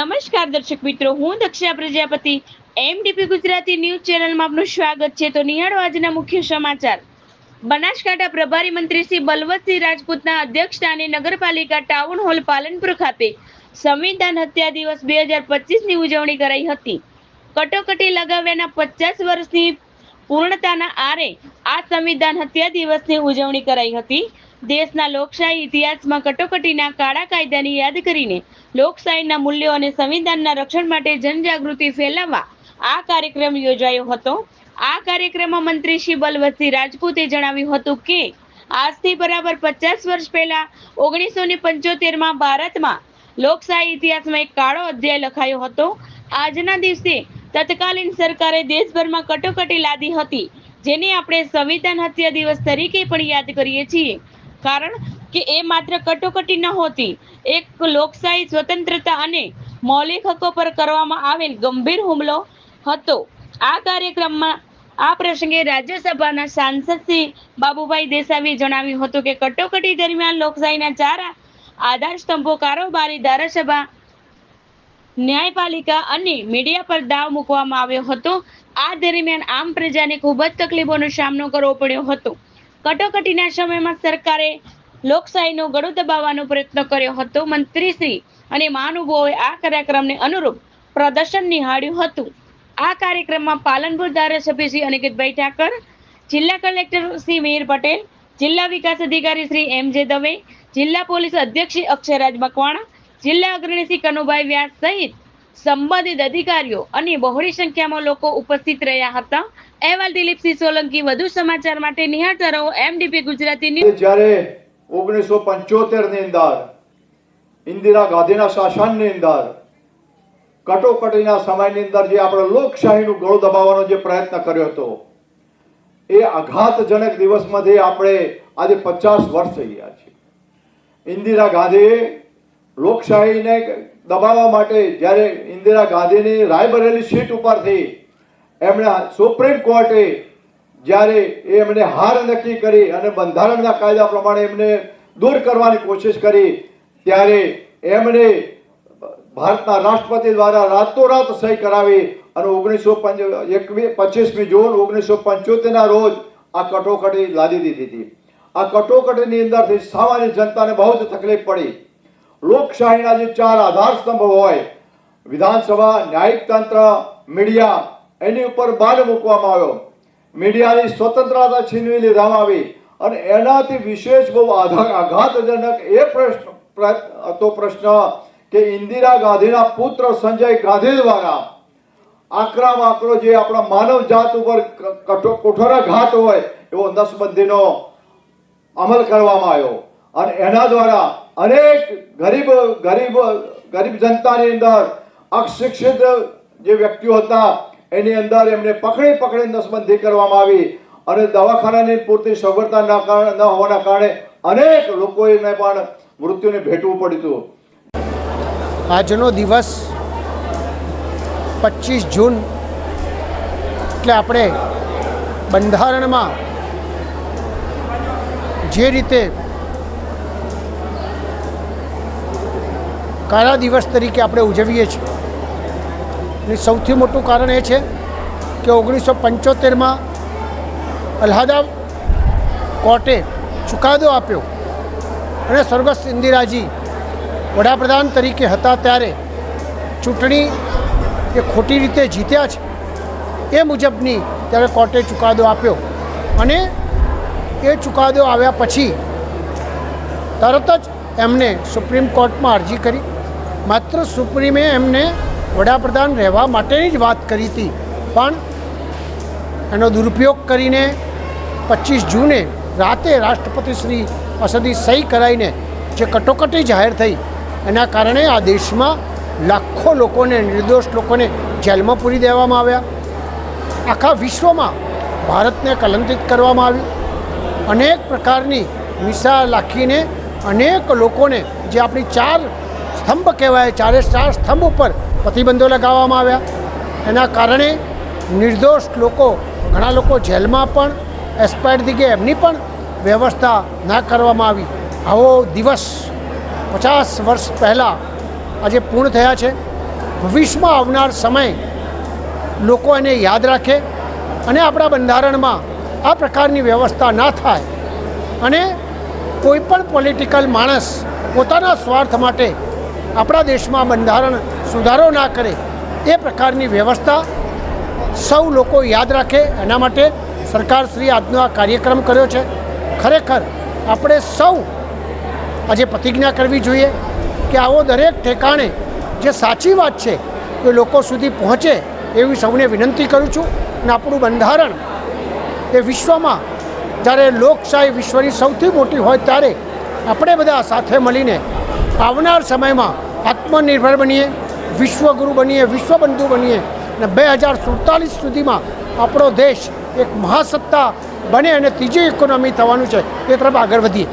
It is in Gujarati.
નમસ્કાર દર્શક મિત્રો, હું દક્ષા પ્રજાપતિ એમડીપી ગુજરાતી ન્યૂઝ ચેનલમાં આપનું સ્વાગત છે। તો નિહાળો આજના મુખ્ય સમાચાર। બનાસકાંઠા પ્રભારી મંત્રી શ્રી બલવંતસિંહ રાજપૂતના અધ્યક્ષસ્થાને નગરપાલિકા ટાઉન હોલ પાલનપુર ખાતે સંવિધાન હત્યા દિવસ 2025ની ઉજવણી કરાઈ હતી। કટોકટી લગાવ્યાના 50 વર્ષની પૂર્ણતાના આરે આ સંવિધાન હત્યા દિવસની ઉજવણી કરાઈ હતી। દેશના લોકશાહી ઇતિહાસમાં કટોકટીના કાળા કાયદાની યાદ કરીને લોકશાહીના મૂલ્યો અને સંવિધાનના રક્ષણ માટે જનજાગૃતિ ફેલાવવા આ કાર્યક્રમ યોજાયો હતો। આ કાર્યક્રમમાં મંત્રી શ્રી બલવંતસિંહ રાજપૂતે જણાવ્યું હતું કે આજથી બરાબર 50 વર્ષ પહેલા 1975માં ભારતમાં લોકશાહી ઇતિહાસમાં એક કાળો અધ્યાય લખાયો હતો। આજના દિવસે તત્કાલીન સરકારે દેશભરમાં કટોકટી લાદી હતી, જેને આપણે સંવિધાન હત્યા દિવસ તરીકે પણ યાદ કરીએ છીએ, કારણ કે એ માત્ર કટોકટી નહોતી, એક લોકશાહી સ્વતંત્રતા અને મૌલિક હકો પર કરવામાં આવેલ ગંભીર હુમલો હતો। આ કાર્યક્રમમાં આ પ્રસંગે રાજ્યસભાના સાંસદ શ્રી બાબુભાઈ દેસાઈએ જણાવ્યું હતું કે કટોકટી દરમિયાન લોકશાહીના 4 આધાર સ્તંભો કારોબારી, ધારાસભા, ન્યાયપાલિકા અને મીડિયા પર દાવ મૂકવામાં આવ્યો હતો। આ દરમિયાન આમ પ્રજાને ખૂબ જ તકલીફોનો સામનો કરવો પડ્યો હતો। કટોકટીના સમયમાં સરકારે લોકશાહીનું ગળું દબાવવાનો પ્રયત્ન કર્યો હતો। મંત્રીશ્રી અને મહાનુભાવોએ આ કાર્યક્રમને અનુરૂપ પ્રદર્શન નિહાળ્યું હતું। આ કાર્યક્રમમાં પાલનપુર ધારાસભ્ય શ્રી અનિકેતભાઈ ઠાકર, જિલ્લા કલેક્ટર શ્રી મિહિર પટેલ, જિલ્લા વિકાસ અધિકારી શ્રી એમ.જે. દવે, જિલ્લા પોલીસ અધ્યક્ષ શ્રી અક્ષયરાજ મકવાણા, જિલ્લા અગ્રણી શ્રી કનુભાઈ વ્યાસ સહિત સંબંધિત અધિકારીઓ અને બહોળી સંખ્યામાં લોકો ઉપસ્થિત રહ્યા હતા। અહેવાલ દિલીપસિંહ સોલંકી। વધુ સમાચાર માટે નિહાળતા રહો એમડીપી ગુજરાતી ન્યૂઝ। જ્યારે 1975ની અંદર ઇન્દિરા ગાંધીના શાસનની અંદર કટોકટીના સમયની અંદર જે આપણે લોકશાહીનું ગળું દબાવવાનો જે પ્રયત્ન કર્યો હતો, એ આઘાતજનક દિવસમાંથી આપણે આજે 50 વર્ષ થઈ ગયા છે। ઇન્દિરા ગાંધીએ લોકશાહીને દબાવવા માટે જ્યારે ઇન્દિરા ગાંધીની રાયબરેલી સીટ ઉપરથી એમણે સુપ્રીમ કોર્ટે જ્યારે એમણે હાર નક્કી કરી અને બંધારણના કાયદા પ્રમાણે એમને દૂર કરવાની કોશિશ કરી, ત્યારે એમણે ભારતના રાષ્ટ્રપતિ દ્વારા રાતોરાત સહી કરાવી અને 25મી જૂન 1975ના રોજ આ કટોકટી લાદી દીધી હતી। આ કટોકટીની અંદરથી સામાન્ય જનતાને બહુ જ તકલીફ પડી। લોકશાહીના જે 4 આધાર સ્તંભ હોય, વિધાનસભા, ન્યાયિક તંત્ર, મીડિયા, એની ઉપર બાદ મૂકવામાં આવ્યો। મીડિયાની સ્વતંત્રતા છીનવી લેવામાં આવી અને એનાથી વિશેષ બહુ આઘાતજનક એ પ્રશ્ન કે ઇન્દિરા ગાંધીના પુત્ર સંજય ગાંધી દ્વારા આકરો જે આપણા માનવ જાત ઉપર કઠોરાઘાત હોય એવો નસબંધીનો અમલ કરવામાં આવ્યો અને એના દ્વારા અનેક ગરીબ જનતાની અંદર અશિક્ષિત જે વ્યક્તિઓ હતા એની અંદર એમને પકડી નસબંધી કરવામાં આવી અને દવાખાનાની પૂરતી સગવડતા ન હોવાના કારણે અનેક લોકોને પણ મૃત્યુને ભેટવું પડ્યું હતું। આજનો દિવસ 25 જૂન એટલે આપણે બંધારણમાં જે રીતે કાળા દિવસ તરીકે આપણે ઉજવીએ છીએ, અને સૌથી મોટું કારણ એ છે કે 1975માં અલ્હાબાદ કોર્ટે ચુકાદો આપ્યો અને સ્વર્ગસ્થ ઇન્દિરાજી વડાપ્રધાન તરીકે હતા ત્યારે ચૂંટણી એ ખોટી રીતે જીત્યા છે એ મુજબની ત્યારે કોર્ટે ચુકાદો આપ્યો અને એ ચુકાદો આવ્યા પછી તરત જ એમને સુપ્રીમ કોર્ટમાં અરજી કરી। માત્ર સુપ્રીમે એમને વડાપ્રધાન રહેવા માટેની જ વાત કરી હતી, પણ એનો દુરુપયોગ કરીને 25 જૂને રાતે રાષ્ટ્રપતિ શ્રી પાસેથી સહી કરાવીને જે કટોકટી જાહેર થઈ, એના કારણે આ દેશમાં લાખો લોકોને, નિર્દોષ લોકોને જેલમાં પૂરી દેવામાં આવ્યા। આખા વિશ્વમાં ભારતને કલંકિત કરવામાં આવ્યું। અનેક પ્રકારની મિસાલ રાખીને અનેક લોકોને, જે આપણી 4 સ્તંભ કહેવાય, 4 સ્તંભ ઉપર પ્રતિબંધો લગાવવામાં આવ્યા। એના કારણે નિર્દોષ લોકો, ઘણા લોકો જેલમાં પણ એક્સપાયર થઈ ગયા, એમની પણ વ્યવસ્થા ના કરવામાં આવી। આવો દિવસ 50 વર્ષ પહેલાં આજે પૂર્ણ થયા છે। ભવિષ્યમાં આવનાર સમય લોકો એને યાદ રાખે અને આપણા બંધારણમાં આ પ્રકારની વ્યવસ્થા ના થાય અને કોઈ પણ પોલિટિકલ માણસ પોતાના સ્વાર્થ માટે આપણા દેશમાં બંધારણ સુધારો ના કરે એ પ્રકારની વ્યવસ્થા સૌ લોકો યાદ રાખે. એના માટે સરકારશ્રીએ આજનો આ કાર્યક્રમ કર્યો છે. ખરેખર આપણે સૌ આજે પ્રતિજ્ઞા કરવી જોઈએ કે આવો દરેક ઠેકાણે જે સાચી વાત છે એ લોકો સુધી પહોંચે એવી સૌને વિનંતી કરું છું. અને આપણું બંધારણ એ વિશ્વમાં જ્યારે લોકશાહી વિશ્વની સૌથી મોટી હોય ત્યારે આપણે બધા સાથે મળીને આવનાર સમયમાં આત્મનિર્ભર બનીએ, વિશ્વગુરુ બનીએ, વિશ્વબંધુ બનીએ અને 2047 સુધીમાં આપણો દેશ એક મહાસત્તા બને અને ત્રીજી ઇકોનોમી થવાનું છે એ તરફ આગળ વધીએ.